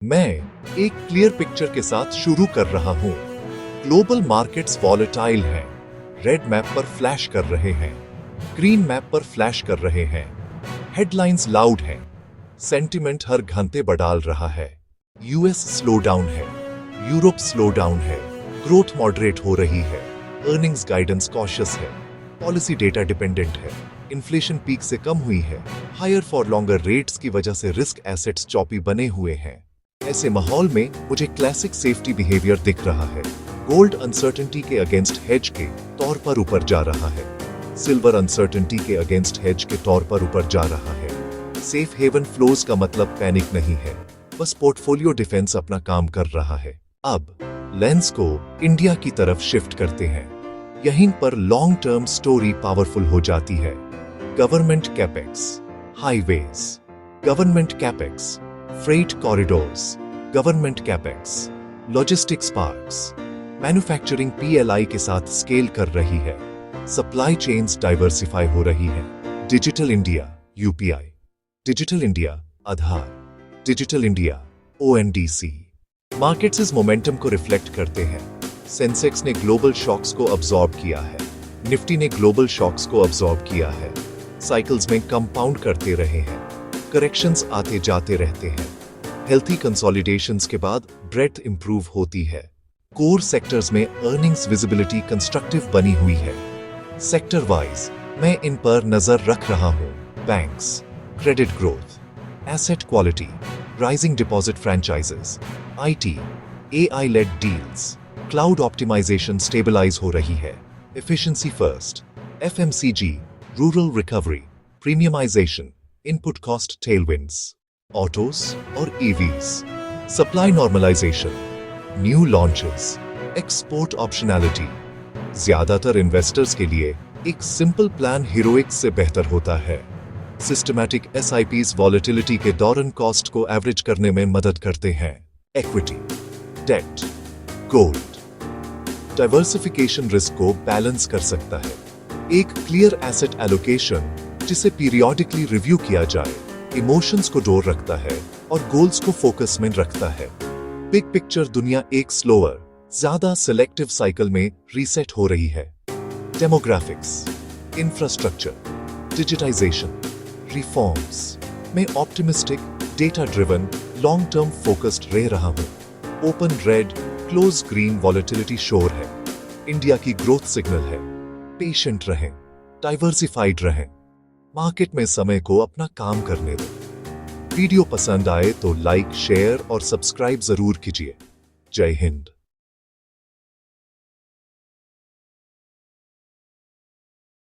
मैं एक clear picture के साथ शुरू कर रहा हूं। ग्लोबल मार्केट्स वॉलेटाइल हैं, रेड मैप पर फ्लैश कर रहे हैं, ग्रीन मैप पर फ्लैश कर रहे हैं, हेडलाइंस लाउड हैं, सेंटिमेंट हर घंटे बढ़ाल रहा है। यूएस स्लो डाउन है, यूरोप स्लो डाउन है, ग्रोथ मॉडरेट हो रही है, अर्निंग्स गाइडेंस कॉशियस है, पॉलिसी डेटा डिपेंडेंट है, इन्फ्लेशन पीक से कम हुई है, हायर फॉर लॉन्गर रेट्स की वजह से रिस्क एसेट्स चौपी बने हुए हैं। ऐसे माहौल में मुझे क्लासिक सेफ्टी बिहेवियर दिख रहा है। गोल्ड अनसर्टेनिटी के अगेंस्ट हेज के तौर पर ऊपर जा रहा है, सिल्वर अनसर्टेनिटी के अगेंस्ट हेज के तौर पर ऊपर जा रहा है। सेफ हेवन फ्लोज का मतलब पैनिक नहीं है, बस पोर्टफोलियो डिफेंस अपना काम कर रहा है। अब लेंस को इंडिया की तरफ शिफ्ट करते हैं। यहीं पर लॉन्ग टर्म स्टोरी पावरफुल हो जाती है। Government capex, highways, government capex, freight corridors, government capex, logistics parks, manufacturing PLI के साथ स्केल कर रही है, सप्लाई चेन्स डाइवर्सिफाई हो रही है। Digital India UPI, digital India Aadhaar, digital India ONDC. Markets इस मोमेंटम को रिफ्लेक्ट करते हैं। सेंसेक्स ने ग्लोबल शॉक्स को अब्सॉर्ब किया है, निफ्टी ने ग्लोबल शॉक्स को अब्सॉर्ब किया है, साइकिल्स में कंपाउंड करते रहे हैं, करेक्शंस आते जाते रहते हैं। हेल्थी कंसोलिडेशंस के बाद ब्रेथ इंप्रूव होती है। कोर सेक्टर्स में अर्निंग्स विजिबिलिटी कंस्ट्रक्टिव बनी हुई है। सेक्टर वाइज मैं इन पर नजर रख रहा हूं। Banks, credit growth, asset quality, rising deposit franchises, IT, AI led deals, cloud optimization stabilize हो रही है। Efficiency first, FMCG, rural recovery, premiumization, input cost tailwinds, autos और EVs, supply normalization, new launches, export optionality. ज्यादातर investors के लिए एक simple plan heroics से बेहतर होता है। सिस्टमैटिक एसआईपीज वॉलेटिलिटी के दौरान कॉस्ट को एवरेज करने में मदद करते हैं। Equity, debt, gold, diversification risk को बैलेंस कर सकता है। एक क्लियर एसेट एलोकेशन जिसे पीरियोडिकली रिव्यू किया जाए, इमोशंस को डोर रखता है और गोल्स को फोकस में रखता है। बिग पिक्चर दुनिया एक स्लोअर, ज्यादा सिलेक्टिव साइकिल में रीसेट हो रही है। डेमोग्राफिक्स, इंफ्रास्ट्रक्चर, डिजिटाइजेशन, रिफॉर्म्स में optimistic, data driven, long term focused रह रहा हूं। Open red, close green volatility शोर है, इंडिया की ग्रोथ सिग्नल है। पेशेंट रहें, डाइवर्सिफाइड रहें, मार्केट में समय को अपना काम करने दें। वीडियो पसंद आए तो लाइक, शेयर और सब्सक्राइब जरूर कीजिए। जय हिंद।